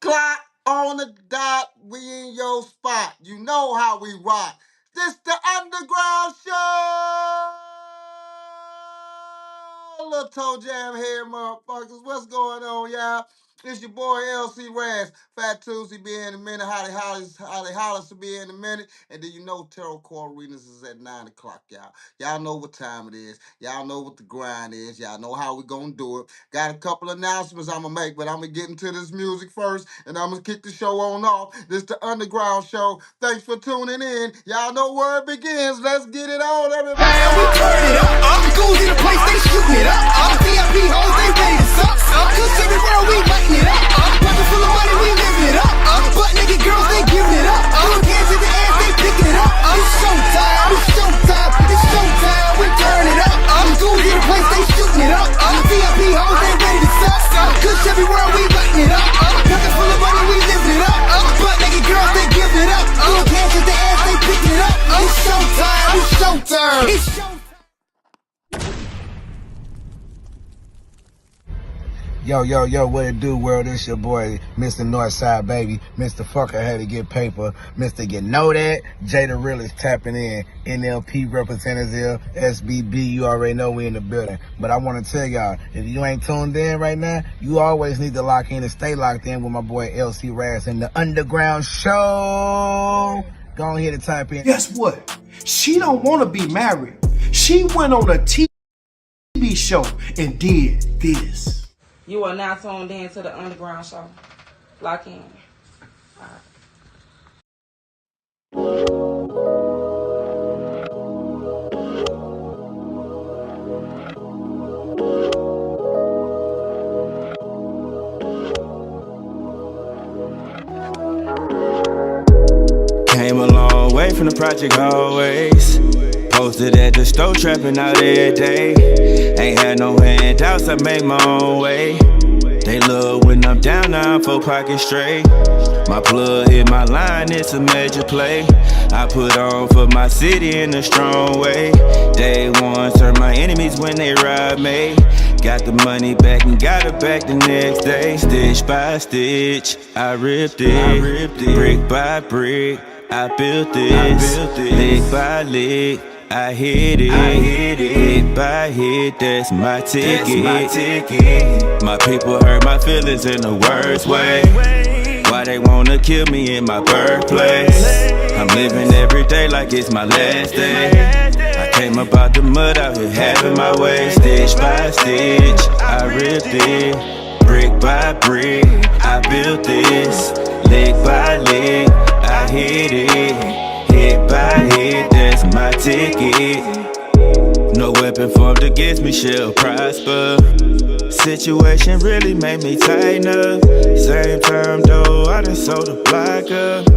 o'clock on the dot, we in your spot. You know how we rock. This the UndaGround Shoow! Little toe jam here, motherfuckers. What's going on, y'all? It's your boy LC Razz. Phat Tuesdae be in a minute. Hollis will be in a minute. And then you know Cher're Arenas is at 9 o'clock, y'all. Y'all know what time it is. Y'all know what the grind is. Y'all know how we gonna do it. Got a couple announcements I'm gonna make, but I'm gonna get into this music first, and I'm gonna kick the show on off. This the UndaGround Shoow. Thanks for tuning in. Y'all know where it begins. Let's get it on, everybody. Man, we turn it up. Schools in the place, they shooting it up. VIP hoes, they ready to suck. Cause everywhere we lighting it up. Pocket full of money, we living it up. Butt naked girls, they giving it up. Doing hands in the ass, they picking it up. It's showtime, it's showtime, it's showtime. We turn it up. Schools in the place, they shooting it up. VIP hoes, they ready to suck. Cause everywhere we lighting it up. Pocket full of money, we living it up. Butt naked girls, they giving it up. Doing hands in the ass, they picking it up. It's showtime, it's showtime. It's showtime. Yo, what it do, world? It's your boy, Mr. Northside, baby. Mr. Fucker had to get paper. Mr. You know that. Jada Real is tapping in. NLP representative, SBB, you already know we in the building. But I want to tell y'all, if you ain't tuned in right now, you always need to lock in and stay locked in with my boy LC Razz in the UndaGround Shoow. Go ahead and type in. Guess what? She don't want to be married. She went on a TV show and did this. You are now tuned in to the UndaGround Shoow. Lock in. Came a long way from the project always. Posted at the store trapping out every day. Ain't had no handouts, I made my own way. They love when I'm down, now I'm 4 pockets straight. My plug hit my line, it's a major play. I put on for my city in a strong way. Day one, serve my enemies when they rob me. Got the money back and got it back the next day. Stitch by stitch, I ripped it. Brick by brick, I built this. Lick by lick, I hit it. Hit by hit, that's my ticket. My people hurt my feelings in the worst way. Why they wanna kill me in my birthplace? I'm living every day like it's my last day. I came up out the mud out here having my way. Stitch by stitch, I ripped it. Brick by brick, I built this. Lick by lick, I hit it. Hit by hit, that's my ticket. No weapon formed against me shall prosper. Situation really made me tighten up. Same time though, I done sold the block up.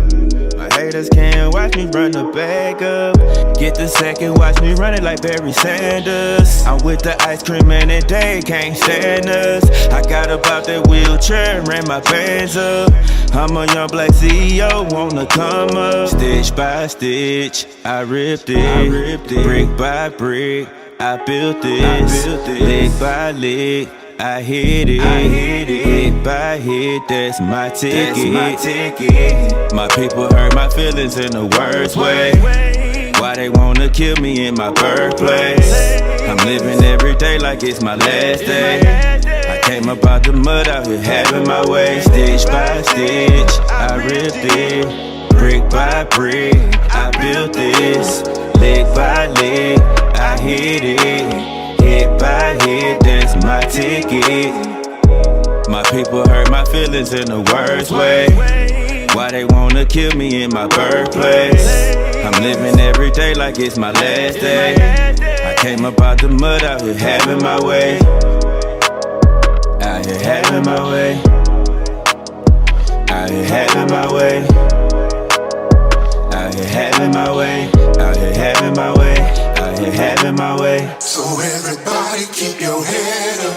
My haters can't watch me run the bag up. Get the second, watch me run it like Barry Sanders. I'm with the ice cream and they can't stand us. I got about that wheelchair and ran my bands up. I'm a young black CEO, wanna come up. Stitch by stitch, I ripped it. Brick by brick, I built this. Lick by lick, I hit it. Hit by hit, that's my ticket. My people hurt my feelings in the worst way. Why they wanna kill me in my birthplace? I'm living every day like it's my last day. I came up out the mud out here having my way. Stitch by stitch, I ripped it. Brick by brick, I built this. Lick by lick, I hit it. Hit by hit, that's my ticket. My people hurt my feelings in the worst way. Why they wanna kill me in my birthplace? I'm living every day like it's my last day. I came up out the mud out here having my way. Out here having my way. Out here having my way. Out here having my way. Out here having my way. Out here having my way. So everybody keep your head up.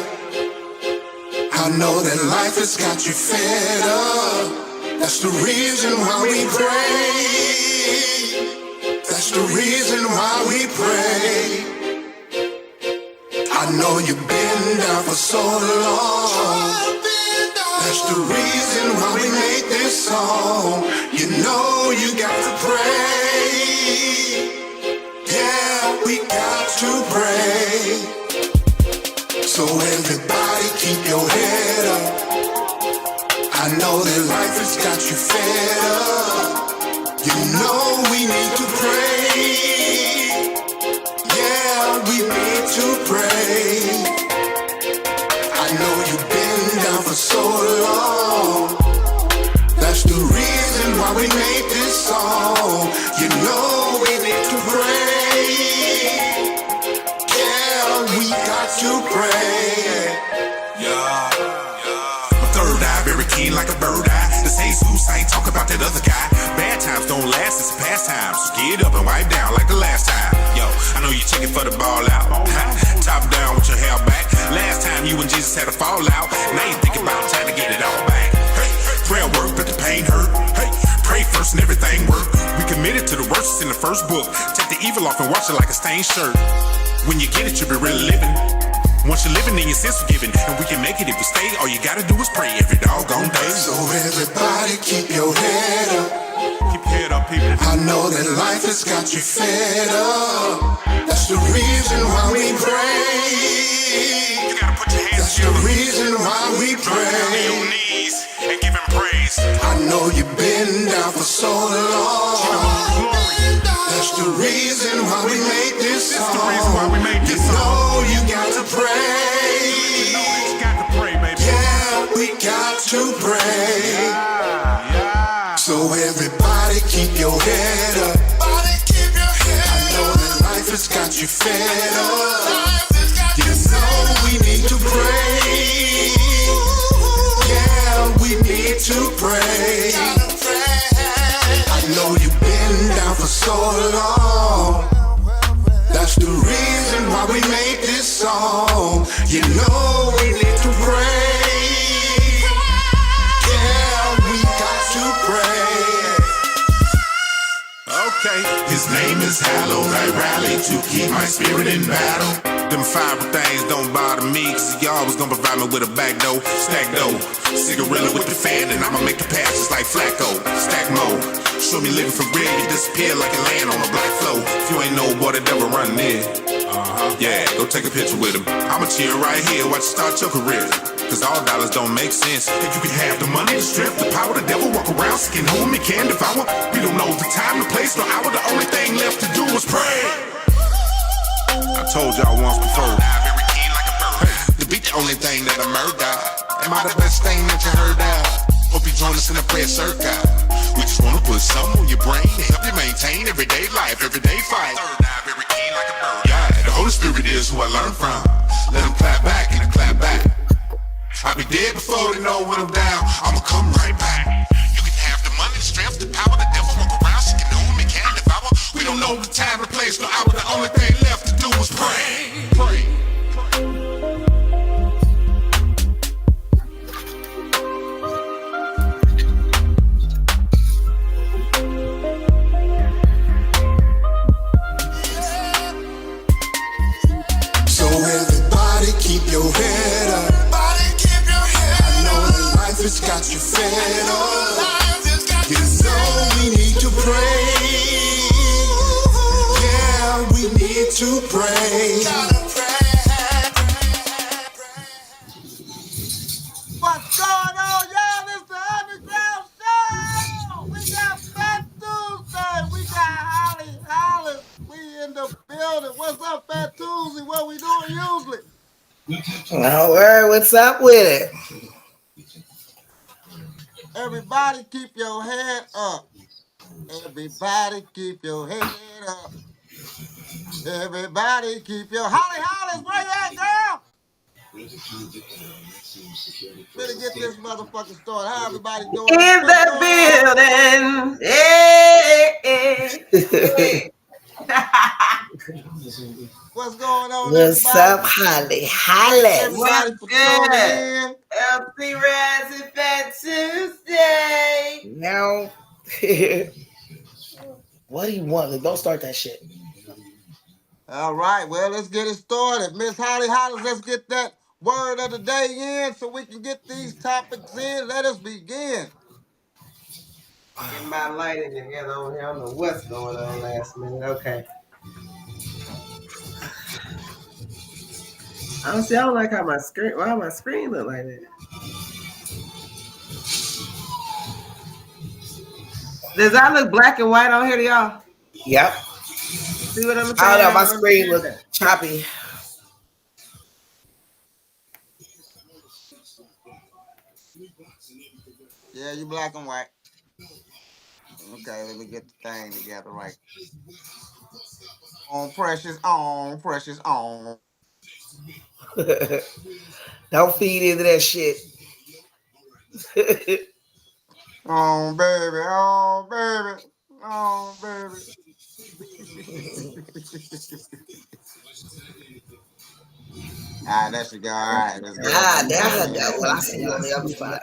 I know that life has got you fed up. That's the reason why we pray. That's the reason why we pray. I know you've been down for so long. That's the reason why we made this song. You know you got to pray. Yeah, we got to pray. So everybody keep your head up. I know that life has got you fed up. You know we need to pray. Yeah, we need to pray. I know you've been down for so long. That's the reason why we made this song. You know we need to pray. Yeah, we got to pray. Yeah. My third eye very keen like a bird eye. The Jesus ain't talk about that other guy. Bad times don't last, it's a pastime. So get up and wipe down like the last time. Yo, I know you're checking for the ball out. Top down with your hair back. Last time you and Jesus had a fallout. Now you thinking about time to get it all back. Hey, prayer work, but the pain hurt. Hey, pray first and everything work. We committed to the worst in the first book. Take the evil off and wash it like a stained shirt. When you get it, you'll be really living. Once you're living, then your sins forgiven. And we can make it if we stay. All you gotta do is pray every doggone day. So everybody keep your head up. Keep your head up, people. I know that life has got you fed up. That's the reason why we pray. You gotta put your hands together. That's the reason why we pray. On your knees and give him praise. I know you've been down for so long. That's the reason why we made this song. That's the reason why we made this song. You know you got to pray. You know you got to pray, baby. Yeah, we got to pray. Yeah. So everybody keep your head up. I know that life has got you fed up. You know we need to pray. Yeah, we need to pray. I know you've been down for so long. That's the reason why we made this song. You know we need to pray. Yeah, we got to pray. Okay, his name is hallowed. I rally to keep my spirit in battle. Them five things don't bother me, cause y'all was gonna provide me with a back dough, stack dough, cigarilla with the fan, and I'ma make the passes like Flacco, stack mode. Show me living for real, you disappear like a land on a black flow. If you ain't know boy, the devil run near. Yeah, go take a picture with him. I'ma cheer right here, watch you start your career. Cause all dollars don't make sense. If you can have the money, the strength, the power, the devil walk around seeking whom he can devour. We don't know the time, the place, no hour. The only thing left to do is pray. I told y'all once before, very keen like a bird. To beat the only thing that I murder. Am I the best thing that you heard of? Hope you join us in the prayer circle. We just wanna put something on your brain to help you maintain everyday life, everyday fight. Very keen like a bird. Yeah, the Holy Spirit is who I learned from. Let him clap back and I clap back. I'll be dead before they know when I'm down. I'ma come right back. You can have the money, the strength, the power, the devil walk around seeking whom he can devour. We don't know the time, the place, no hour. The only thing left to do is pray. Pray. So everybody keep your head up. I know that life has got you fed up. You know we need to pray. Yeah, we need to pray. What's going on, y'all? It's the UndaGround Shoow. We got Phat Tuesdae. We got Hollis. We in the building. What's up, Phat Tuesdae? What we doing usually? All right, what's up with it? Everybody keep your head up. Everybody keep your head up. Everybody keep your Hollis, where you at, girl? Better get this motherfucker started. How everybody doing? In the building. Hey, hey. What's going on, What's everybody? up, Hollis? Everybody for tuning in. LC Razz and Phat Tuesdae. No. What do you want? Don't start that shit. All right, well, let's get it started. Miss Hollis, let's get that word of the day in so we can get these topics in. Let us begin. Get my lighting together on here. I don't know what's going on last minute. Okay. I don't see. I don't like how my screen. Why my screen look like that? Does that look black and white on here to y'all? Yep. See what I'm I saying? don't know. I My don't screen understand look that. choppy. Yeah, you black and white. Okay, let me get the thing together right. On precious, on precious, on. Don't feed into that shit. On baby, on baby, on baby. That should go. All right, let's go Ah, back there up I in go. here. Well, I see you on the other side.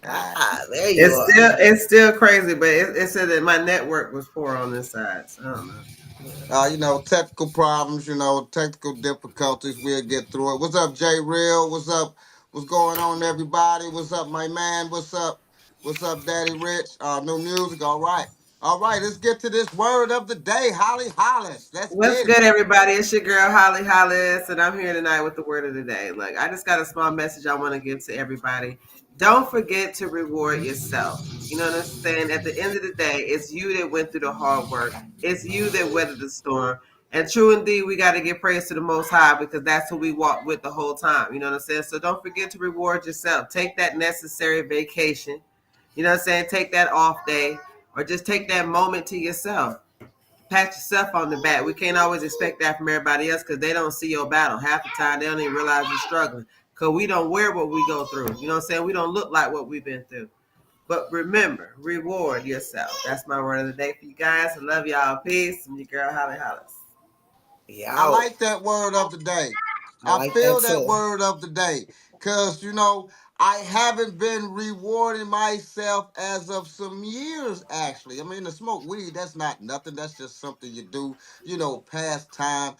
All right. Ah, there you are. It's still crazy, but it said that my network was poor on this side. So I don't know. Technical problems, technical difficulties. We'll get through it. What's up, Jay Real? What's up? What's going on, everybody? What's up, my man? What's up? What's up, Daddy Rich? New music. All right. All right, let's get to this word of the day. Holly Hollis. Let's What's get it. good, everybody? It's your girl Hollis, and I'm here tonight with the word of the day. Look, I just got a small message I want to give to everybody. Don't forget to reward yourself. You know what I'm saying? At the end of the day, it's you that went through the hard work. It's you that weathered the storm. And true indeed, we got to give praise to the Most High because that's who we walked with the whole time. You know what I'm saying? So don't forget to reward yourself. Take that necessary vacation. You know what I'm saying? Take that off day or just take that moment to yourself. Pat yourself on the back. We can't always expect that from everybody else because they don't see your battle. Half the time they don't even realize you're struggling because we don't wear what we go through. You know what I'm saying? We don't look like what we've been through. But remember, reward yourself. That's my word of the day for you guys. I love y'all. Peace. I'm your girl, Hollis. I Yo, like that word of the day. I I like that feel that too. word of the day because, I haven't been rewarding myself as of some years, actually. I mean, to smoke weed, that's not nothing. That's just something you do, pass time,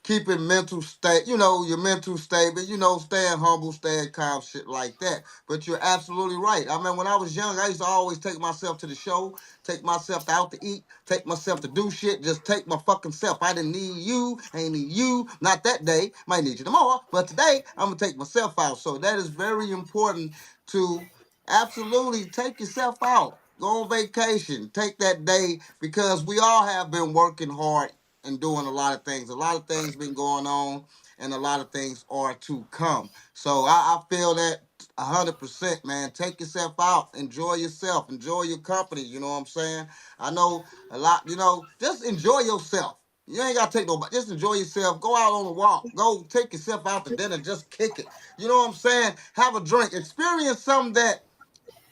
keeping mental state, your mental stable, staying humble, staying calm, shit like that. But you're absolutely right. I mean, when I was young, I used to always take myself to the show, take myself out to eat, take myself to do shit, just take my fucking self. I didn't need you, ain't need you, not that day, might need you tomorrow, but today I'm gonna take myself out. So that is very important to absolutely take yourself out. Go on vacation, take that day because we all have been working hard and doing a lot of things. A lot of things been going on and a lot of things are to come. So I feel that 100%, man. Take yourself out, enjoy yourself, enjoy your company. You know what I'm saying? I know a lot. Just enjoy yourself. You ain't gotta take nobody. Just enjoy yourself. Go out on a walk. Go take yourself out to dinner. Just kick it. You know what I'm saying? Have a drink. Experience something that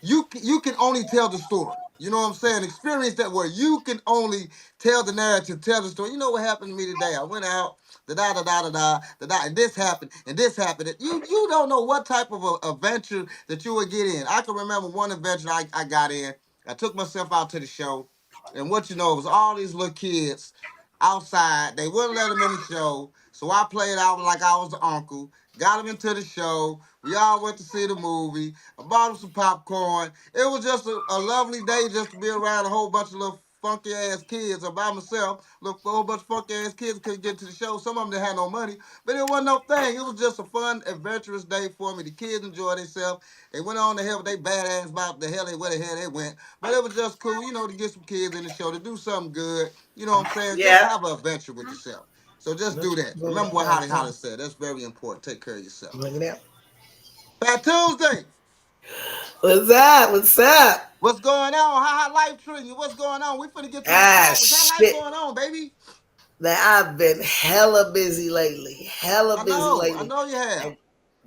you can only tell the story. You know what I'm saying? Experience that where you can only tell the narrative, tell the story. You know what happened to me today? I went out, da da da da da da da da, and this happened, and this happened. You don't know what type of a adventure that you would get in. I can remember one adventure I got in. I took myself out to the show, and what you know, it was all these little kids outside. They wouldn't let them in the show, so I played out like I was the uncle. Got them into the show. We all went to see the movie. I bought them some popcorn. It was just a lovely day just to be around a whole bunch of little funky ass kids or by myself. Look, a whole bunch of funky ass kids couldn't get to the show. Some of them didn't have no money, but it wasn't no thing. It was just a fun, adventurous day for me. The kids enjoyed themselves. They went on the hell with they badass about where the hell they went. But it was just cool, to get some kids in the show, to do something good. You know what I'm saying? Just Yeah. have an adventure with yourself. So just do that. Look Remember at what Holly that. Holly said. That's very important. Take care of yourself. Look at that. Fat Tuesday. What's up? What's up? What's going on? How life treating you? What's going on? We finna get to these Ah, topics. How life shit. going on, baby? That I've been hella busy lately. Hella I busy know. I lately. know you have. And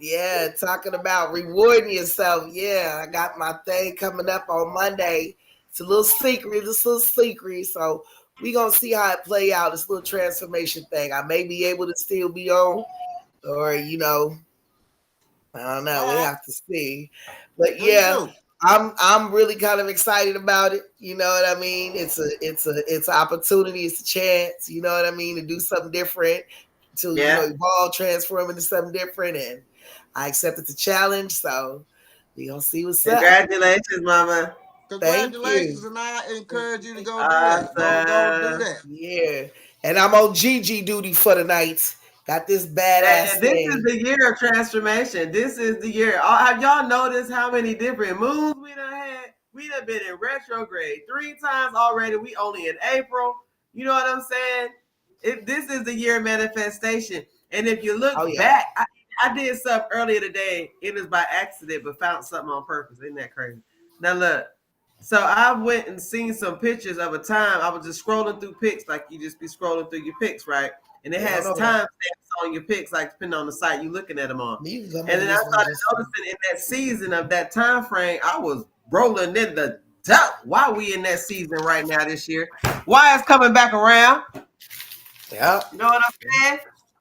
yeah, talking about rewarding yourself. Yeah, I got my thing coming up on Monday. It's a little secret. It's a little secret. So we gonna see how it play out. This little transformation thing. I may be able to still be on, or I don't know. All We right. have to see. But Do you yeah, do? I'm really kind of excited about it. You know what I mean? It's an opportunity, it's a chance, you know what I mean, to do something different. to Yeah. evolve, transform into something different, and I accepted the challenge. So we gonna see what's up. Congratulations, mama. Thank Congratulations, you. and I encourage you to go do that. Go do Awesome. that. Yeah, and I'm on Gigi duty for the night. Got this badass And this is thing. the year of transformation. This is the year. Have y'all noticed how many different moons we done had? We done been in retrograde 3 times already. We only in April. You know what I'm saying? This is the year of manifestation. And if you look Oh yeah. back, I did something earlier today. It was by accident, but found something on purpose. Isn't that crazy? Now look. So I went and seen some pictures of a time. I was just scrolling through pics like you just be scrolling through your pics, right? And it Yeah, has hold on. timestamps on your pics, like depending on the site you're looking at them on. You can come And over then I this way started just noticing in that season of that time frame, I was rolling in the doubt. Why we in that season right now this year? Why it's coming back around? yeah. You know what I'm saying?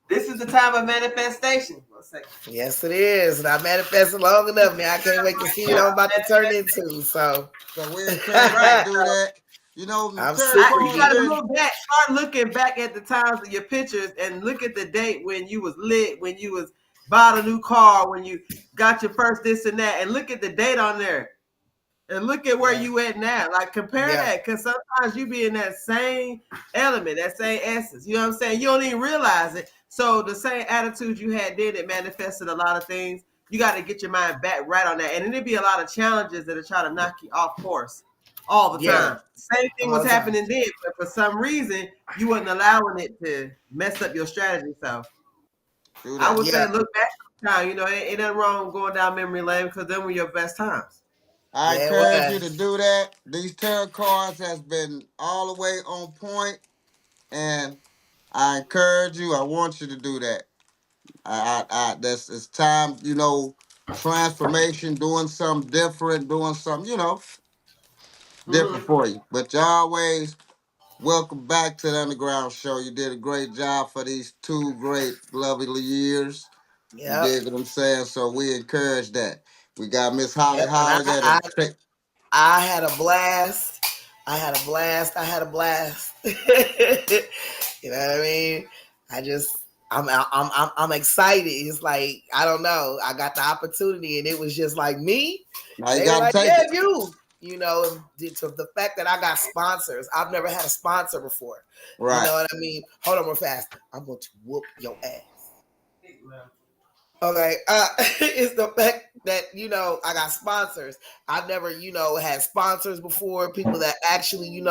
This is the time of manifestation. One second. Yes, it is. And I manifested long enough, man. I can't wait to see what I'm about to turn into. So So we encourage you to Right. do So that. You know, I'm Terry super you Cole gotta geeked. been look back, start looking back at the times of your pictures and look at the date when you was lit, when you was bought a new car, when you got your first this and that, and look at the date on there. And look at where Yeah. you at now. Like compare Yeah. that, because sometimes you be in that same element, that same essence. You know what I'm saying? You don't even realize it. So the same attitude you had then, it manifested a lot of things. You got to get your mind back right on that. And then it'd be a lot of challenges that'll try to knock you off course all the Yeah. time. Same thing All was the time. happening then, but for some reason you wasn't allowing it to mess up your strategy. So do I that. would say Yeah. look back sometime. It ain't wrong going down memory lane because them were your best times. I Yeah, it encourage you to was. do that. These tarot cards has been all the way on point, and I encourage you. I want you to do that. That's it's time. Transformation, doing something different, doing something, different Mm-hmm. for you. But you always welcome back to the Underground Show. You did a great job for these 2 great, lovely years. You Yep. dig what I'm saying? So we encourage that. We got Miss Holly Yep. And Holly that'll take. I had a blast. I had a blast. I had a blast. You know what I mean? I just I'm excited. It's like I don't know. I got the opportunity, and it was just like me. Now you They were got to like, take "Yeah, it. you." To the fact that I got sponsors. I've never had a sponsor before. You Right. know what I mean? Hold on real fast. I'm going to whoop your ass. Okay. It's the fact that, I got sponsors. I've never, had sponsors before, people that actually,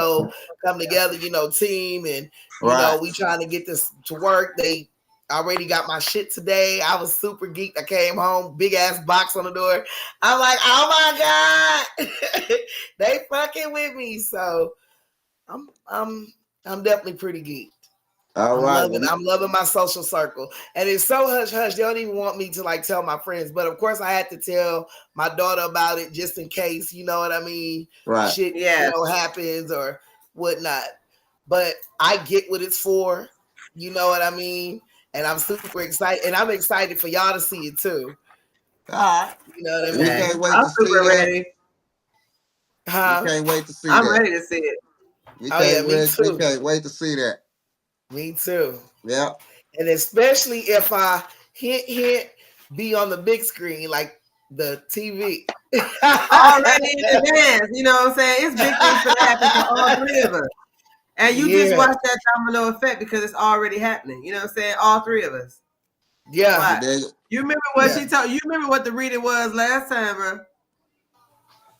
come together, team and, Right. we trying to get this to work. They already got my shit today. I was super geeked. I came home, big ass box on the door. I'm like, oh my God. They fucking with me. So I'm I'm I'm definitely pretty geeked. All I'm right. loving Well, I'm loving my social circle. And it's so hush hush. They don't even want me to like tell my friends. But of course I had to tell my daughter about it just in case, you know what I mean? right. Shit, Yes. happens or whatnot. But I get what it's for. You know what I mean? And I'm super excited. And I'm excited for y'all to see it too. All right. You know what I We Okay. can't mean? wait I'm to see super that. ready. We Huh? can't wait to see I'm that. ready to see it. We Oh yeah, can't me wait. We too. can't wait to see that. Me too. Yep. And especially if I hint be on the big screen like the TV. Already in advance. You know what I'm saying? It's big things for to happen for all 3 of us. And you just Yeah. watch that domino effect because it's already happening. You know what I'm saying? All 3 of us. Yeah. You Watch. dig it? You remember what Yeah. she told you? Remember what the reading was last time, bro?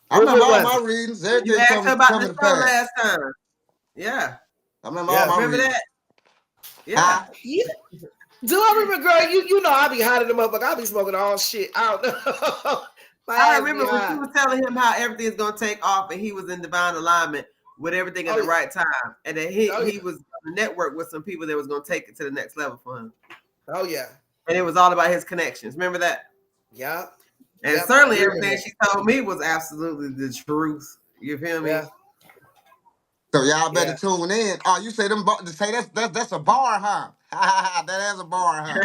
I What remember all was my it? readings. When you Everything asked her coming about the coming to show pass. last time. Yeah. I remember all Yeah. my Remember readings. that? Yeah. Huh? Yeah. Do I remember, girl? You know I be hot in the motherfucker. I be smoking all shit. I don't know. My I ass be remember when she hot. was telling him how everything's gonna take off and he was in divine alignment with everything at Oh the yeah. right time. And then he, Oh he yeah. was on the network with some people that was gonna take it to the next level for him. Oh yeah. And it was all about his connections. Remember that? Yeah. And Yep. I certainly do everything remember. she told me was absolutely the truth. You feel me? Yeah. So y'all better Yeah. tune in. Oh, you say them say that's a bar, huh? That is a bar, huh?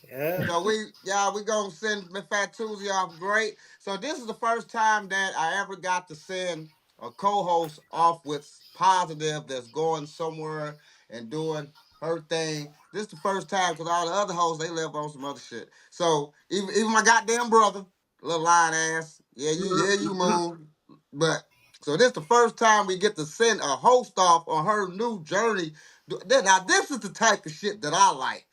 Yeah. So we gonna send Phat Tuesdae off great. So this is the first time that I ever got to send a co-host off with positive that's going somewhere and doing her thing. This the first time because all the other hoes they left on some other shit. So even my goddamn brother, little lying ass, you moon. But so this the first time we get to send a host off on her new journey. Now this is the type of shit that I like.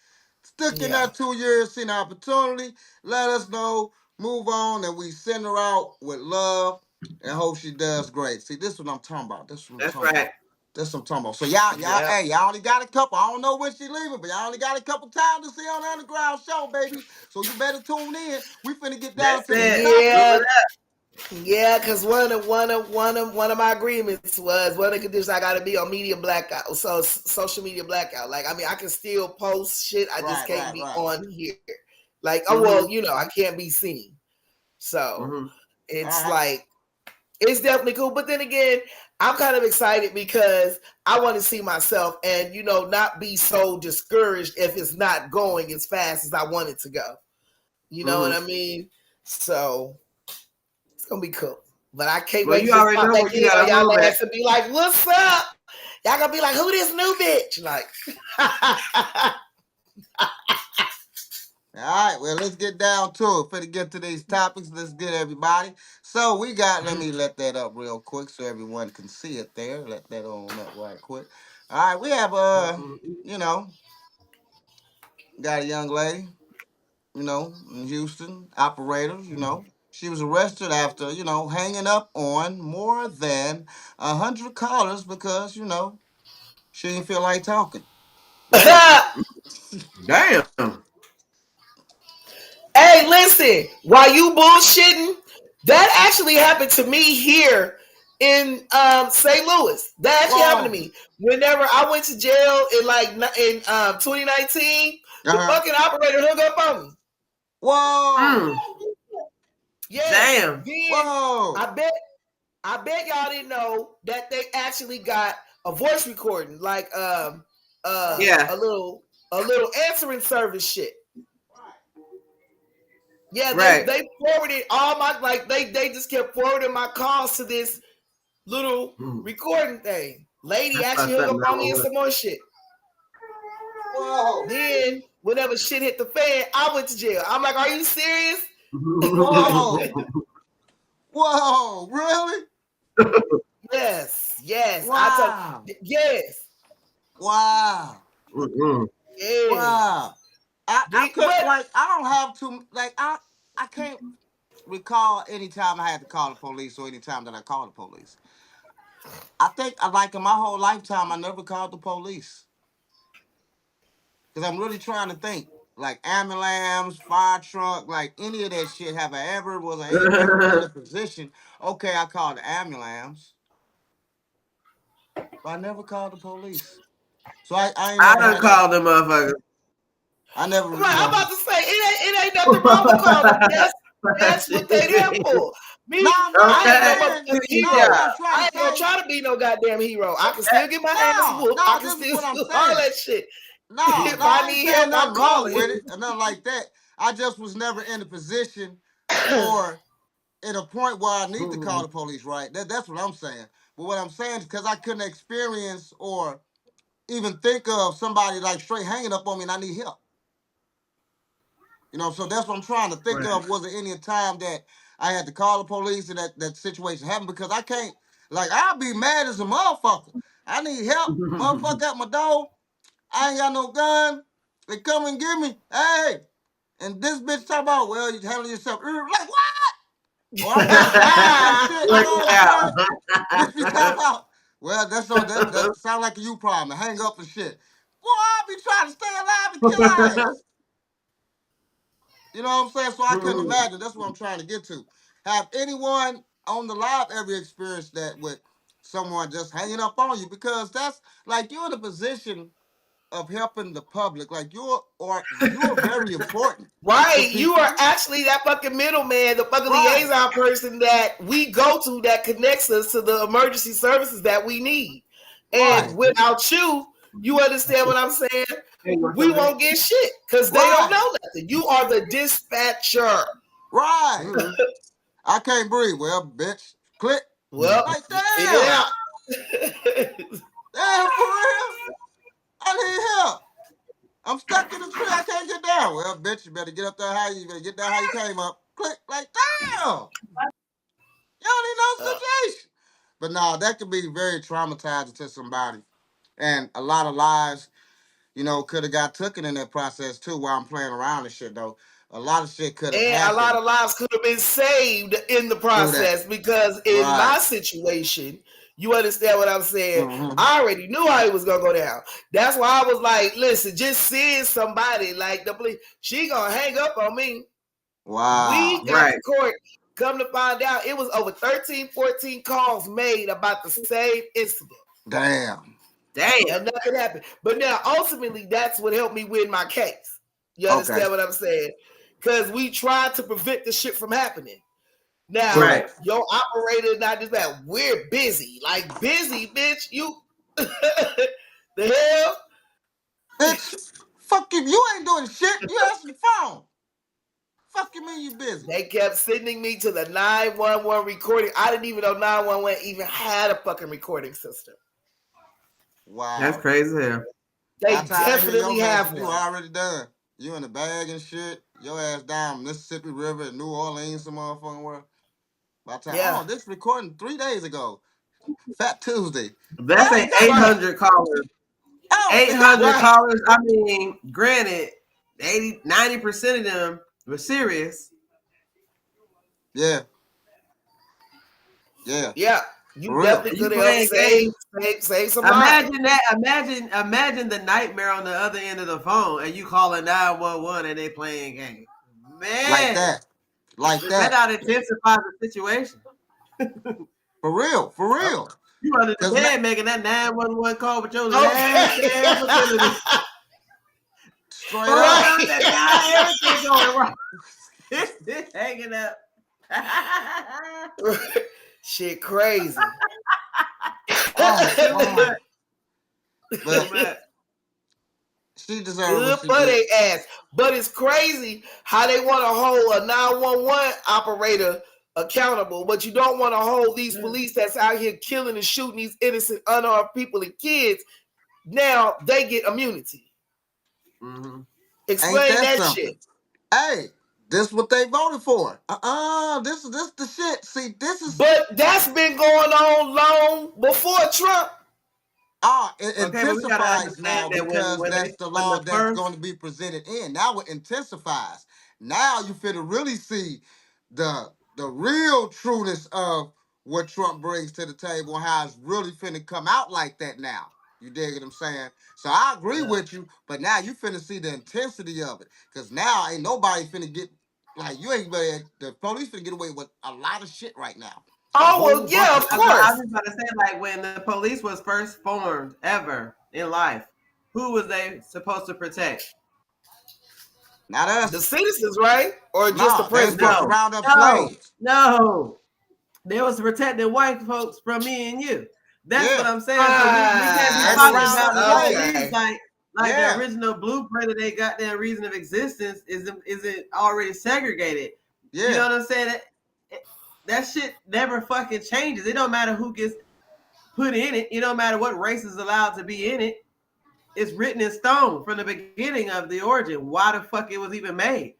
Stick in that 2 years, see an opportunity. Let us know, move on, and we send her out with love and hope she does great. See, this is what I'm talking about. This is what I'm That's talking about. right. That's what I'm talking about. So y'all only got a couple. I don't know when she leaving, but y'all only got a couple times to see on the Underground Show, baby. So you better tune in. We finna get down That's to these it. topics. Yeah, because one of my agreements was one of the conditions I got to be on media blackout, so social media blackout. Like, I mean, I can still post shit, I just can't be on here. Like, well, I can't be seen. So it's like, it's definitely cool. But then again, I'm kind of excited because I want to see myself and not be so discouraged if it's not going as fast as I want it to go. You know what I mean? So it's gonna be cool. But I can't wait to just pop back in on y'all ass and be like, what's up? Y'all gonna be like, who this new bitch? Like all right, well, let's get down to it. Finna get to these topics. Let's get everybody. So we got, let me let that up real quick so everyone can see it there. Let that on up right quick. All right, we have, got a young lady, in Houston, operator, She was arrested after, hanging up on more than 100 callers because, she didn't feel like talking. Damn. Hey, listen, while you bullshitting, that actually happened to me here in St. Louis. That actually happened to me. Whenever I went to jail in 2019, the fucking operator hung up on me. Whoa. Yeah. Damn. Then Whoa. I bet y'all didn't know that they actually got a voice recording, like a little answering service shit. Yeah, they forwarded all my they just kept forwarding my calls to this little recording thing. Lady actually hung up on me and some more shit. Whoa. Then whenever shit hit the fan, I went to jail. I'm like, are you serious? Whoa. Whoa, really? Yes. Wow. Yes. Wow. Yes. Wow. I don't have to, I can't recall any time I had to call the police or any time that I called the police. I think, in my whole lifetime, I never called the police. Because I'm really trying to think. Like ambulance, fire truck, like any of that shit. Was I ever in a position? Okay, I called the ambulance, but I never called the police. So I ain't I never done had that. called them motherfuckers. I never. Right, I'm about to say it ain't nothing wrong with calling. That's what they there for. Me, I ain't no hero. I ain't gonna try to be no goddamn hero. I can still get my ass whooped. I can still do all that shit. If I need help, I'm calling. With it, or nothing like that. I just was never in a position or at a point where I need to call the police, right? That's what I'm saying. But what I'm saying is because I couldn't experience or even think of somebody like straight hanging up on me and I need help. So that's what I'm trying to think of. Was there any time that I had to call the police and that situation happened? Because I can't, I'll be mad as a motherfucker. I need help. Motherfucker at my door. I ain't got no gun. They come and get me. Hey. And this bitch talk about, well, you handle yourself. Like, what? Or I'm getting fired and shit. You know what I'm saying? Bitch be talking about, well, that sound like a you problem. Hang up and shit. Boy, I be trying to stay alive and kill our ass. You know what I'm saying? So I couldn't imagine. That's what I'm trying to get to. Have anyone on the live ever experienced that with someone just hanging up on you? Because that's like you're in a position of helping the public. Like you're very important. Right. You are actually that fucking middleman, the fucking liaison person that we go to that connects us to the emergency services that we need. And without you, you understand what I'm saying? We won't get shit because they don't know nothing. You are the dispatcher. Right. I can't breathe. Well, bitch. Click. Well, like, damn. yeah. Damn, for real? I need help. I'm stuck in the tree. I can't get down. Well, bitch, you better get up there how you better get down how you came up. Click, like, damn. You don't need no situation. But no, that could be very traumatizing to somebody. And a lot of lives, you know, could have got taken in that process too while I'm playing around and shit though. A lot of shit could have And a lot happened of lives could have been saved in the through that. process because in my situation, you understand what I'm saying? Mhm. I already knew how it was gonna go down. That's why I was like, listen, just seeing somebody like the police, she gonna hang up on me. Wow. We got to court. Come to find out, it was over 13, 14 calls made about the same incident. Damn. And nothing happened. But now, ultimately, that's what helped me win my case. You understand what I'm saying? Because we tried to prevent the shit from happening. Now, your operator, not just that, we're busy. Like, busy, bitch. You, the hell? Bitch, fuck you ain't doing shit. You answer the phone. Fuck you mean you busy? They kept sending me to the 911 recording. I didn't even know 911 even had a fucking recording system. Wow. That's crazy hell. They definitely have one. You already done. You in the bag and shit. Your ass down Mississippi River in New Orleans, some motherfucking world. By the time, this recording 3 days ago. Fat Tuesday. That's an 800 callers. 800 callers. I mean, granted, 90% of them were serious. Yeah. You definitely could have saved some lives. Imagine that. Imagine the nightmare on the other end of the phone, and you calling 911 and they playing games. Man, like that. That ought to intensify the situation. For real. You under the bed making that 911 call with your last ass ability. Straight up. Everything going wrong. Hanging up. Shit crazy. But she deserves good for their ass. But it's crazy how they want to hold a 911 operator accountable, but you don't want to hold these police that's out here killing and shooting these innocent, unarmed people and kids. Now they get immunity. Mm-hmm. Explain that shit. Hey, this is what they voted for. This is the shit. See, this is. But that's been going on long before Trump. It intensifies now because that's the law that's going to be presented in. Now it intensifies. Now you finna really see the real trueness of what Trump brings to the table and how it's really finna come out like that now. You dig what I'm saying? So I agree with you, but now you finna see the intensity of it. Because now ain't nobody finna get, like, you ain't ready, the police finna get away with a lot of shit right now. Oh, well, yeah, of course. I was just about to say, like, when the police was first formed ever in life, who was they supposed to protect? Not us. The citizens, right? Or just the president? No. They was protecting white folks from me and you. That's what I'm saying. So we can't be talking about the police like the original blueprint of their goddamn reason of existence isn't already segregated. Yeah. You know what I'm saying? That shit never fucking changes. It don't matter who gets put in it. It don't matter what race is allowed to be in it. It's written in stone from the beginning of the origin. Why the fuck it was even made?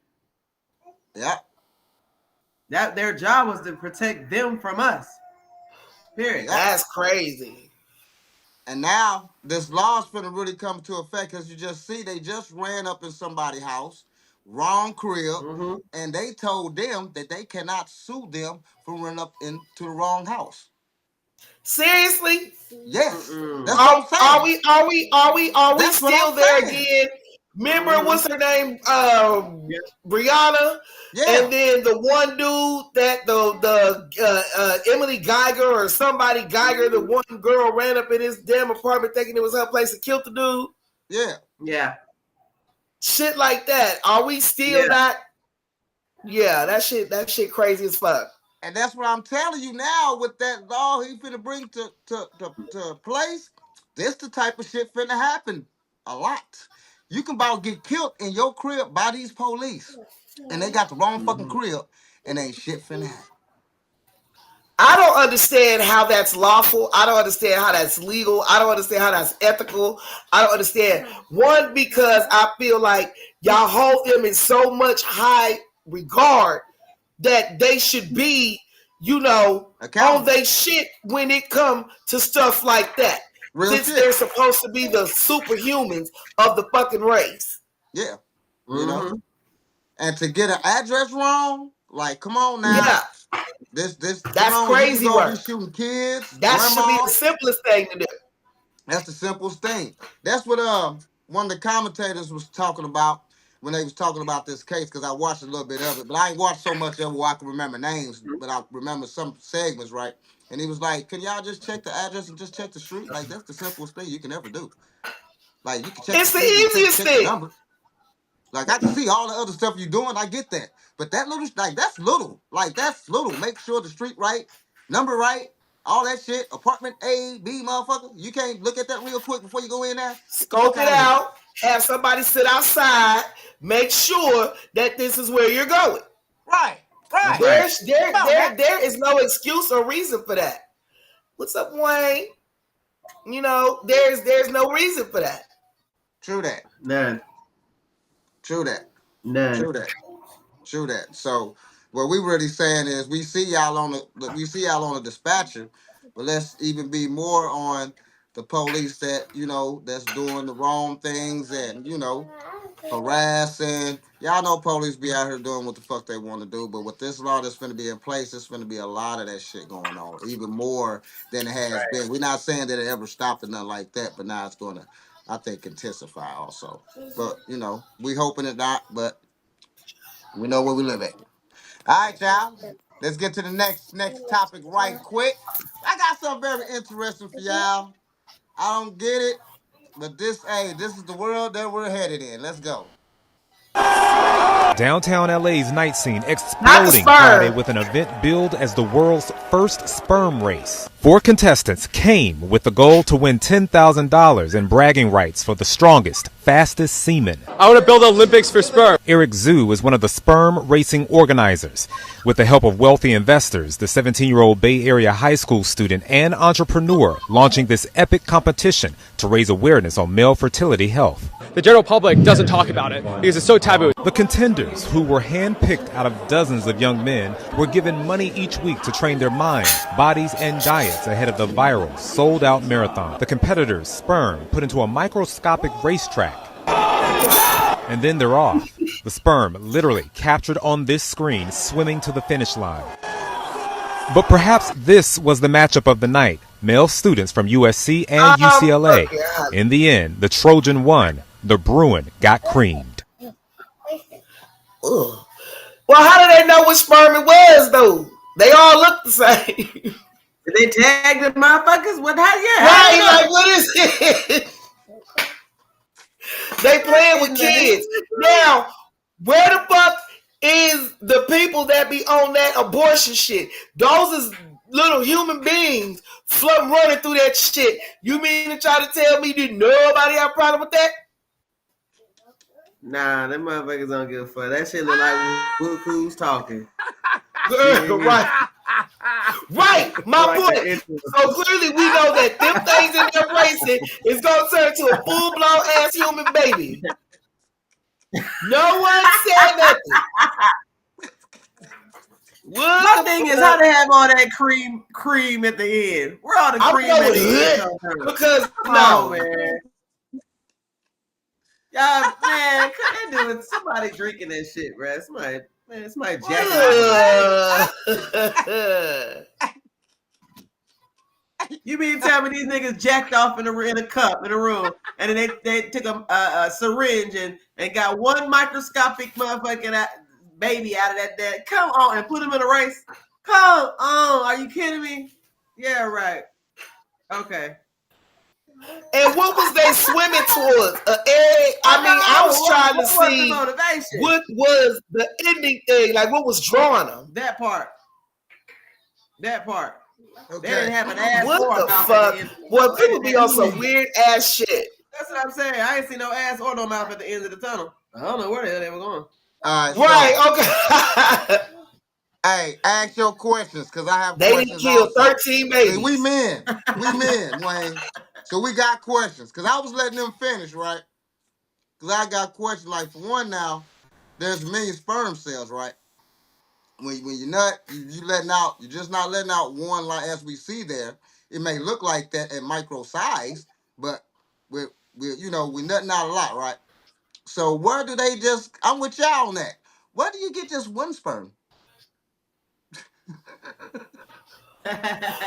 Yeah. That their job was to protect them from us. Period. That's crazy. And now this law's finna really come to effect because you just see they just ran up in somebody's house, wrong crib, and they told them that they cannot sue them for running up into the wrong house. Seriously? Yes. That's what I'm saying. Are we still there again? Remember what's her name? Brianna? Yeah. And then the one dude that the Emily Geiger or somebody Geiger, the one girl ran up in his damn apartment thinking it was her place and killed the dude. Yeah. Yeah. Shit like that. Are we still not? Yeah, that shit crazy as fuck. And that's what I'm telling you now with that law he finna bring to place. This the type of shit finna happen a lot. You can about get killed in your crib by these police. And they got the wrong fucking crib and ain't shit finna happen. I don't understand how that's lawful. I don't understand how that's legal. I don't understand how that's ethical. I don't understand. One, because I feel like y'all hold them in so much high regard that they should be, on they shit when it come to stuff like that. Since they're supposed to be the superhumans of the fucking race. Yeah. You know? And to get an address wrong, like, come on now. Yeah. That's crazy work. Be shooting kids. That should be the simplest thing to do. That's the simplest thing. That's what one of the commentators was talking about when they was talking about this case, because I watched a little bit of it, but I ain't watched so much of it where I can remember names, but I remember some segments, right? And he was like, can y'all just check the address and just check the street? Like, that's the simplest thing you can ever do. Like, you can check the easiest thing. Number. Like, I can see all the other stuff you're doing. I get that. But that little, like, that's little. Like, that's little. Make sure the street right, number right, all that shit. Apartment A, B, motherfucker. You can't look at that real quick before you go in there. Scope it out. Have somebody sit outside. Make sure that this is where you're going. Right. There is no excuse or reason for that. What's up, Wayne? There's no reason for that. True that. None. True that. None. True that. So what we really saying is we see y'all on the dispatcher, but let's even be more on the police that, that's doing the wrong things and, harassing. Y'all know police be out here doing what the fuck they want to do, but with this law that's going to be in place, there's going to be a lot of that shit going on, even more than it has been. We're not saying that it ever stopped or nothing like that, but now it's going to, I think, intensify also. But, we hoping it not, but we know where we live at. All right, y'all. Let's get to the next topic right quick. I got something very interesting for y'all. I don't get it, but this is the world that we're headed in. Let's go. Downtown LA's night scene exploding Friday with an event billed as the world's first sperm race. 4 contestants came with the goal to win $10,000 in bragging rights for the strongest, fastest semen. I want to build Olympics for sperm. Eric Zhu is one of the sperm racing organizers. With the help of wealthy investors, the 17-year-old Bay Area high school student and entrepreneur launching this epic competition to raise awareness on male fertility health. The general public doesn't talk about it because it's so taboo. The contenders, who were handpicked out of dozens of young men, were given money each week to train their minds, bodies, and diets ahead of the viral, sold-out marathon. The competitors' sperm put into a microscopic racetrack. And then they're off. The sperm literally captured on this screen, swimming to the finish line. But perhaps this was the matchup of the night. Male students from USC and UCLA. In the end, the Trojan won. The Bruin got creamed. Ugh. Well, how do they know which sperm it was, though? They all look the same. Did they tag the motherfuckers? What? Right, like, what is it? They playing with kids. Now, where the fuck is the people that be on that abortion shit? Those is little human beings running through that shit. You mean to try to tell me that nobody have a problem with that? Nah, them motherfuckers don't give a fuck. That shit look like who's talking. Right. Right, my point. So clearly we know that them things in their racing is going to turn to a full-blown ass human baby. No one said nothing. My thing is how they have all that cream at the end. Where all the cream at the end? Because no, man. Y'all, man, couldn't do it. Somebody drinking that shit, bro. Somebody jacking off. You mean tell me these niggas jacked off in a cup in a room, and then they took a syringe and got one microscopic motherfucking baby out of that. Come on, and put him in a race. Come on, are you kidding me? Yeah, right. Okay. And what was they swimming towards? I was trying to see what was the ending thing, like what was drawing them. That part. Okay. They didn't have an ass. What the fuck? Well, people be on some weird ass shit. That's what I'm saying. I ain't seen no ass or no mouth at the end of the tunnel. I don't know where the hell they were going. Right. Okay. Hey, ask your questions, because I have They didn't questions kill also. 13 See, we babies. men. We men, Wayne. So we got questions. Because I was letting them finish, right? Because I got questions. Like, for one now, there's a million sperm cells, right? When you nut, you letting out, you're just not letting out one like as we see there. It may look like that at micro size, but we're nutting out a lot, right? So where do they just, I'm with y'all on that. Where do you get just one sperm?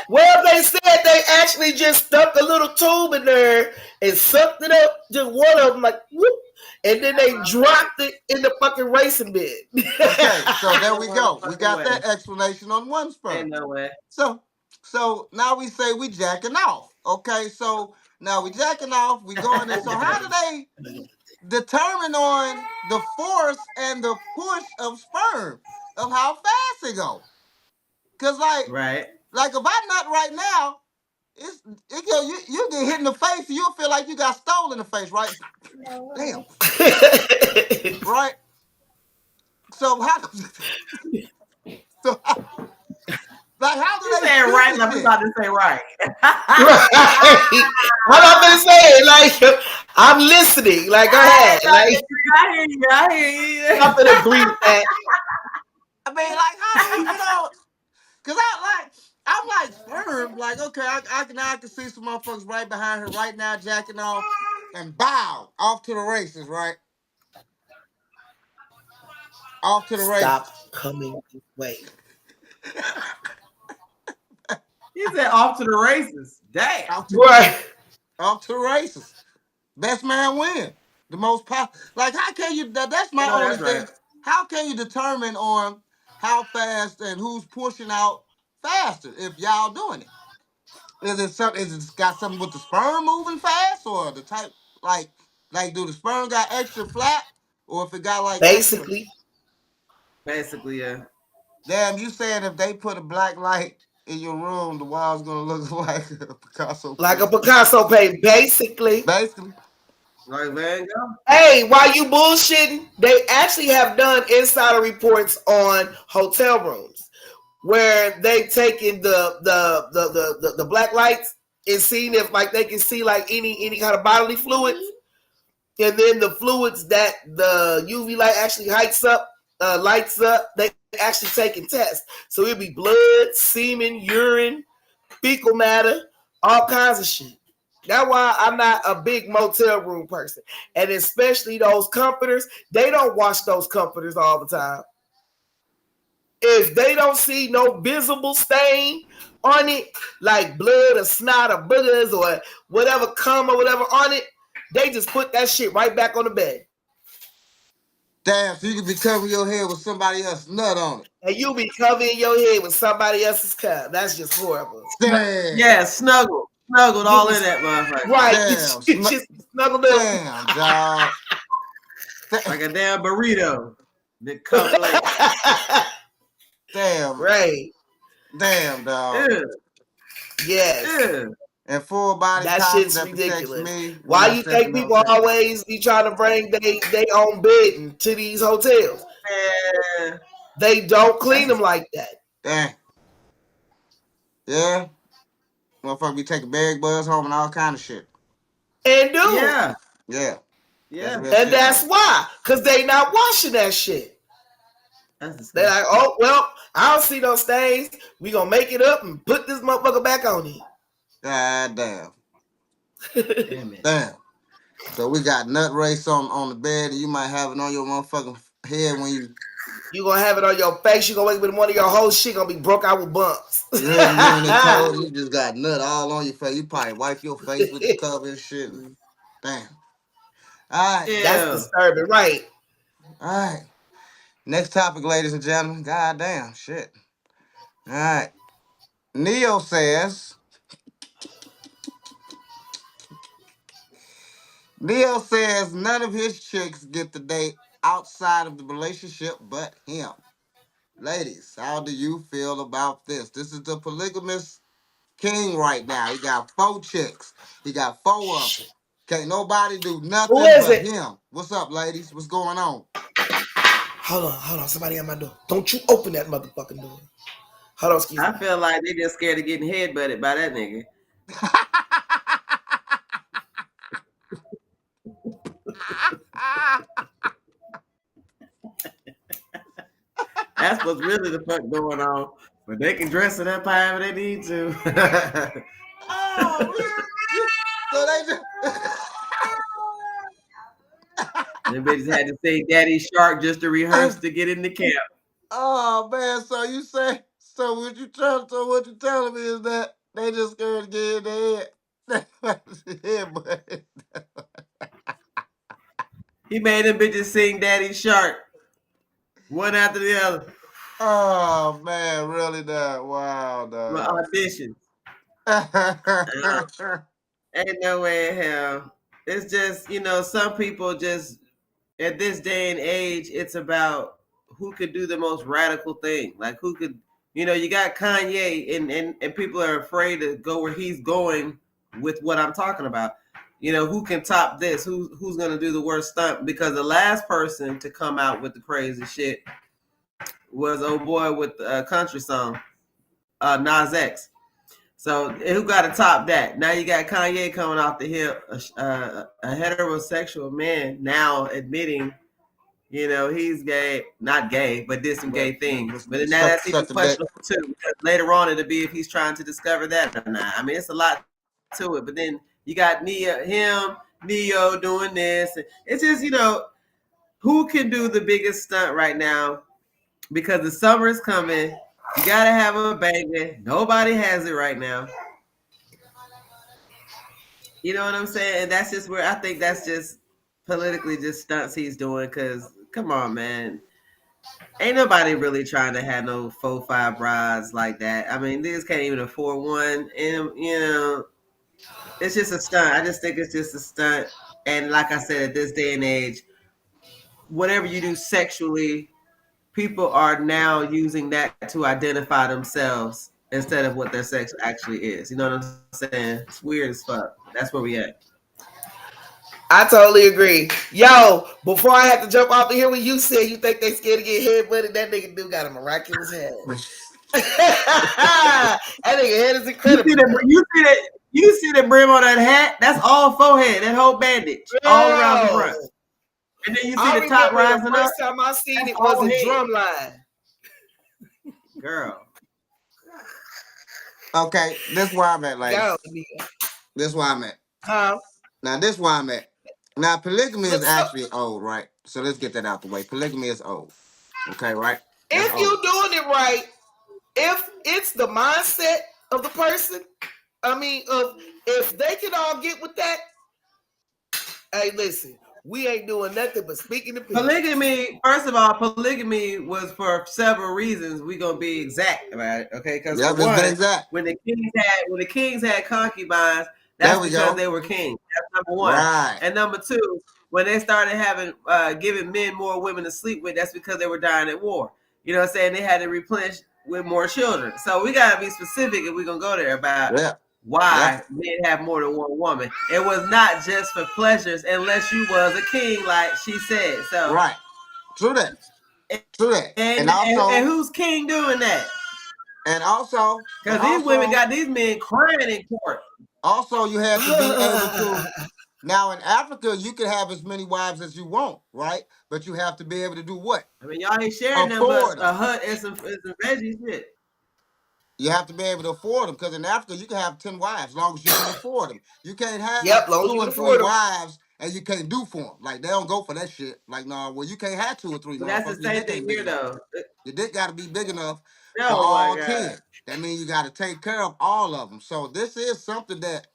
Well, they said they actually just stuck a little tube in there and sucked it up, just one of them, like, whoop, and then they dropped it in the fucking racing bed. Okay, so there we No go. We got way. that explanation on one sperm. Ain't no way. So now we say we jacking off. Okay, so now we jacking off, we going in. So how do they determine on the force and the push of sperm of how fast it go? Cause Right. like if I nut right now, you get hit in the face, and you'll feel like you got stole in the face, right? Damn. Right? So how so how do You they saying shoot right this like we shit? about to say right. Right. What I'm gonna say, like, I'm listening. Like, go ahead. Like, I hear you. I'm gonna agree with that. I mean, like, how do Cause I'm like sperm, like, okay, I can see some motherfuckers right behind her right now jacking off and bow off to the races, right? Off to the Stop races. coming this way. He said off to the races. Damn. Right. Off to the races. Best man win. The most pop. Like, how can you? That's my No, only that's right. thing. How can you determine on how fast and who's pushing out faster if y'all doing it? Is it something? Is it got something with the sperm moving fast, or the type like do the sperm got extra flat, or if it got like extra? Basically, yeah. Damn, you saying if they put a black light in your room, the wall's gonna look like a Picasso Like a painting? Picasso paint, basically. Basically. Like, there you go. Hey, while you bullshitting, they actually have done insider reports on hotel rooms where they taken the black lights and seen if like they can see like any kind of bodily fluids, and then the fluids that the UV light actually lights up. They actually taking tests, so it'd be blood, semen, urine, fecal matter, all kinds of shit. That's why I'm not a big motel room person. And especially those comforters, they don't wash those comforters all the time. If they don't see no visible stain on it, like blood or snot or boogers or whatever cum or whatever on it, they just put that shit right back on the bed. Damn, so you could be covering your head with somebody else's nut on it. And you be covering your head with somebody else's cum. That's just horrible. Damn. Yeah, snuggled all in that motherfucker. Right. Damn. Just snuggled up. Damn, dog. Like a damn burrito. The cup like Damn. Right. Damn, dog. yeah. Yes. Yeah. And full body That condom shit's that protects ridiculous. me. Why you think people always be trying to bring they own bedding to these hotels? Yeah. They don't clean them like that. Damn. Yeah. Motherfucker be taking bed bugs home and all kind of shit. And do. Yeah. Yeah. Yeah. And that's why. Because they not washing that shit. They're like, oh, well, I don't see no stains. We gonna make it up and put this motherfucker back on it. God damn. Damn. So we got nut race on the bed, and you might have it on your motherfucking head when you gonna have it on your face. You gonna wake up with one of your whole shit gonna be broke out with bumps. You when they cold, you just got nut all on your face. You probably wipe your face with the cover and shit. Damn. All right. Yeah. That's disturbing, right? All right. Next topic, ladies and gentlemen. God damn shit. All right. Neo says none of his chicks get to date outside of the relationship but him. Ladies, how do you feel about this? This is the polygamous king right now. He got 4 chicks. He got 4 of them. Can't nobody do nothing but him. What's up, ladies? What's going on? Hold on. Somebody at my door. Don't you open that motherfucking door. Hold on, excuse me. I feel like they just scared of getting headbutted by that nigga. That's what's really the fuck going on. But they can dress it up however they need to. Oh, so they just. Them bitches had to say Daddy Shark just to rehearse to get in the camp. Oh man, so you say what you telling me is that they just scared to get in their head. But He made them bitches sing Daddy Shark. One after the other. Oh man, really that wow For auditions. Ain't no way in hell. It's just, some people just at this day and age, it's about who could do the most radical thing. Like who could, you got Kanye and people are afraid to go where he's going with what I'm talking about. Who can top this? Who's gonna do the worst stunt? Because the last person to come out with the crazy shit was old boy with the country song, Nas X. So who got to top that? Now you got Kanye coming off the hip, a heterosexual man now admitting, he's gay, not gay, but did some gay things. But now that's even questionable too, because later on it'll be if he's trying to discover that or not. I mean, it's a lot to it. But then you got Neo doing this. It's just, who can do the biggest stunt right now? Because the summer is coming. You gotta have a baby. Nobody has it right now. You know what I'm saying? And that's just where I think that's just politically just stunts he's doing. Cause come on, man. Ain't nobody really trying to have no 4-5 brides like that. I mean, niggas can't even afford one. And it's just a stunt. I just think it's just a stunt. And like I said, at this day and age, whatever you do sexually, people are now using that to identify themselves instead of what their sex actually is. You know what I'm saying? It's weird as fuck. That's where we at. I totally agree. Yo, before I have to jump off of here, when you said you think they scared to get headbutted, that nigga do got a miraculous head. That nigga head is incredible. You see the brim on that hat? That's all forehead. That whole bandage, all around the front. And then you see the top rising up. The first time I seen it was a drum line. Girl. Okay, this is where I'm at, ladies. This is where I'm at. Now, this is where I'm at. Now, polygamy is actually old, right? So let's get that out the way. Polygamy is old. Okay, right? That's if you're doing it right, if it's the mindset of the person, if they can all get with that, hey, listen, we ain't doing nothing but speaking to people. Polygamy, first of all, polygamy was for several reasons. We're gonna be exact about it, okay? Because when the kings had concubines, that's because they were kings. That's number one. Right. And number two, when they started having giving men more women to sleep with, that's because they were dying at war. You know what I'm saying? They had to replenish with more children. So we gotta be specific if we're gonna go there about why men have more than one woman. It was not just for pleasures unless you was a king, like she said. So right. True that. And also, and who's king doing that? And also, because these women got these men crying in court. Also, you have to be able to. Now, in Africa, you can have as many wives as you want, right? But you have to be able to do what? I mean, y'all ain't sharing them, but a hut and some veggie shit. You have to be able to afford them, because in Africa, you can have 10 wives as long as you can afford them. You can't have 2 or 3 wives and you can't do for them. Like, they don't go for that shit. Like, no, well, you can't have 2 or 3. But that's the same thing here, though. Your dick got to be big enough for all 10. That means you got to take care of all of them. So this is something that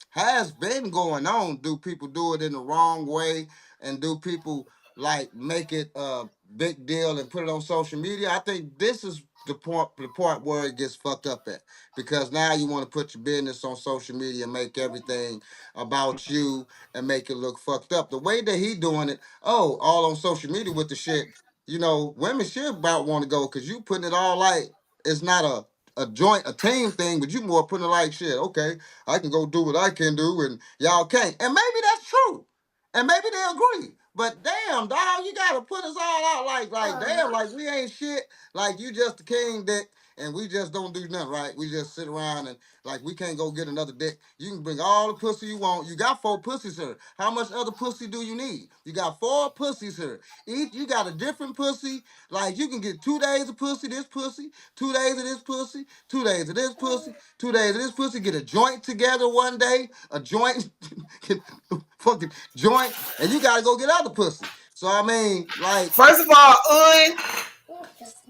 has been going on. Do people do it in the wrong way? And do people like make it a big deal and put it on social media? I think this is the part where it gets fucked up at, because now you want to put your business on social media and make everything about you and make it look fucked up. The way that he doing it, all on social media with the shit, women should about want to go, because you putting it all like it's not a team thing, but you more putting it like shit. Okay, I can go do what I can do, and y'all can't. And maybe that's true, and maybe they agree. But damn, dog, you gotta put us all out like damn, like we ain't shit. Like you just the king dick, and we just don't do nothing, right? We just sit around and like we can't go get another dick. You can bring all the pussy you want. You got 4 pussies here. How much other pussy do you need? You got 4 pussies here. Each you got a different pussy. Like you can get 2 days of pussy, this pussy, 2 days of this pussy, 2 days of this pussy, 2 days of this pussy. Get a joint together one day, a joint, fucking joint, and you gotta go get other pussy. So I mean, like, first of all,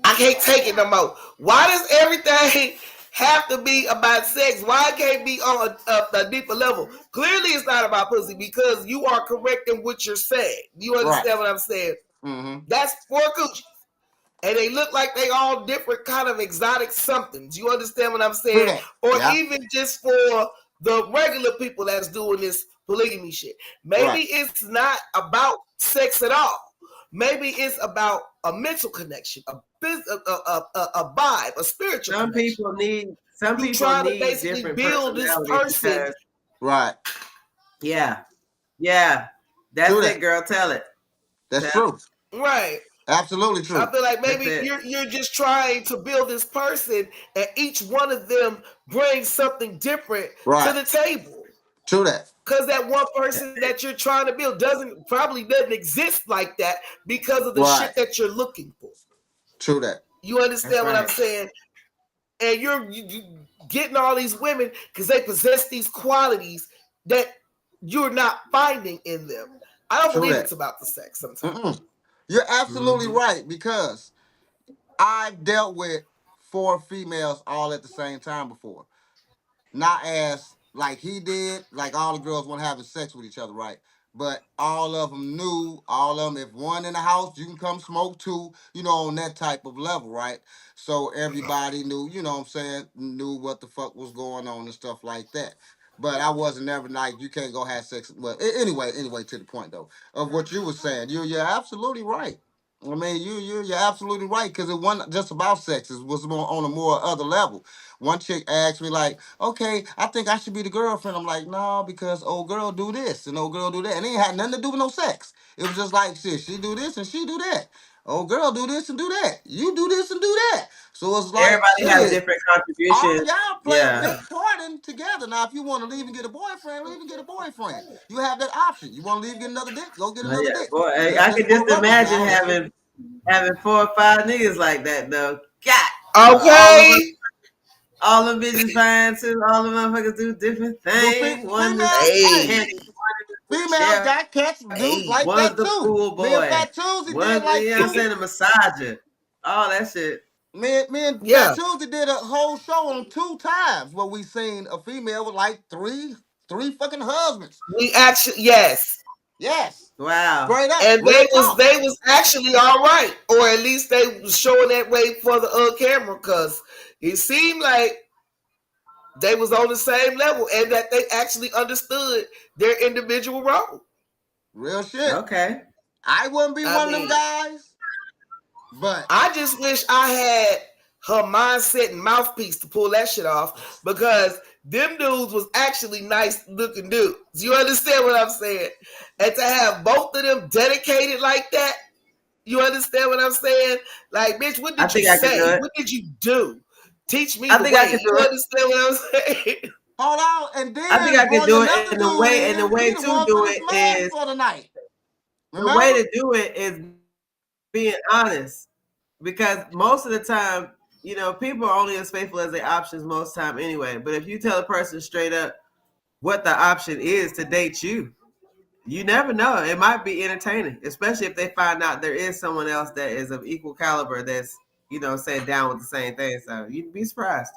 I can't take it no more. Why does everything have to be about sex? Why it can't be on a deeper level? Clearly, it's not about pussy because you are correcting what you're saying. You understand what I'm saying? Mm-hmm. That's 4 coochies. And they look like they all different kind of exotic somethings. You understand what I'm saying? Or even just for the regular people that's doing this polygamy shit. Maybe it's not about sex at all. Maybe it's about a mental connection, a vibe, a spiritual Some connection. people need to basically build this person. Right. Yeah. That's it, girl. Tell it. That's true. Right. Absolutely true. I feel like maybe you're just trying to build this person, and each one of them brings something different to the table. True that. Because that one person that you're trying to build probably doesn't exist like that because of the shit that you're looking for. True that. You understand what I'm saying? And you're getting all these women because they possess these qualities that you're not finding in them. I don't believe it's about the sex sometimes. You're absolutely right, because I've dealt with 4 females all at the same time before. Not as like he did, like all the girls weren't having sex with each other, right? But all of them knew, all of them, if one in the house, you can come smoke 2, you know, on that type of level, right? So everybody knew, you know what I'm saying, knew what the fuck was going on and stuff like that. But I wasn't never like, you can't go have sex. Well, anyway, to the point though of what you were saying, you're absolutely right. I mean, you're absolutely right, because it wasn't just about sex. It was more on a more other level. One chick asked me like, "Okay, I think I should be the girlfriend." I'm like, "No, because old girl do this and old girl do that, and it ain't had nothing to do with no sex. It was just like, shit, she do this and she do that. Old girl do this and do that. You do this and do that. So it's like everybody has different contributions. all y'all play a big part in together. Now, if you want to leave and get a boyfriend, leave and get a boyfriend. You have that option. You want to leave and get another dick, go get another dick. Boy, I can just imagine having 4 or 5 niggas like that though. God. Okay. All the bitches fine too. All the motherfuckers do different things. Females got cats, dudes like that too. Pool boy. Me and Phat Tuesdae did like, you know what I'm saying, a massager. All that shit. Me and Phat Tuesdae did a whole show on 2 times where we seen a female with like three fucking husbands. We actually yes. Wow. Straight up. And they was actually all right, or at least they was showing that way for the camera, because it seemed like they was on the same level and that they actually understood their individual role. Real shit. Okay. I wouldn't be one of them guys, but I just wish I had her mindset and mouthpiece to pull that shit off, because them dudes was actually nice looking dudes. You understand what I'm saying? And to have both of them dedicated like that, you understand what I'm saying? Like, bitch, what did you say? What did you do? Teach me the way. I can do it. Understand what I'm saying? Hold on, and then I think I can do it. And the way to do it is for the night. The way to do it is being honest, because most of the time, you know, people are only as faithful as their options most time anyway. But if you tell a person straight up what the option is to date you, you never know. It might be entertaining, especially if they find out there is someone else that is of equal caliber that's, you know, saying down with the same thing. So you'd be surprised.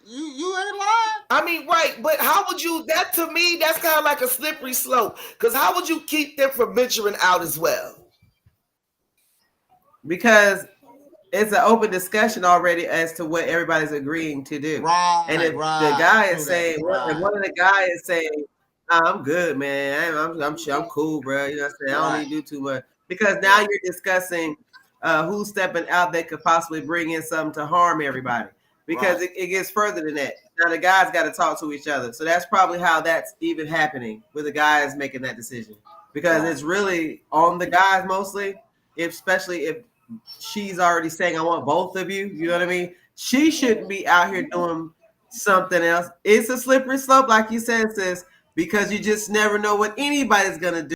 You ain't lying. I mean, right, but how would you, that to me, that's kind of like a slippery slope. Because how would you keep them from venturing out as well? Because it's an open discussion already as to what everybody's agreeing to do. Right, and if the guy is saying, if one of the guys is saying, I'm good, man. I'm cool, bro. You know what I'm saying? I don't need to do too much. Because now you're discussing who's stepping out that could possibly bring in something to harm everybody. Because it gets further than that. Now the guys got to talk to each other. So that's probably how that's even happening, with the guys making that decision. because it's really on the guys mostly, especially if she's already saying, I want both of you. You know what I mean? She shouldn't be out here doing something else. It's a slippery slope, like you said, sis, because you just never know what anybody's going to do.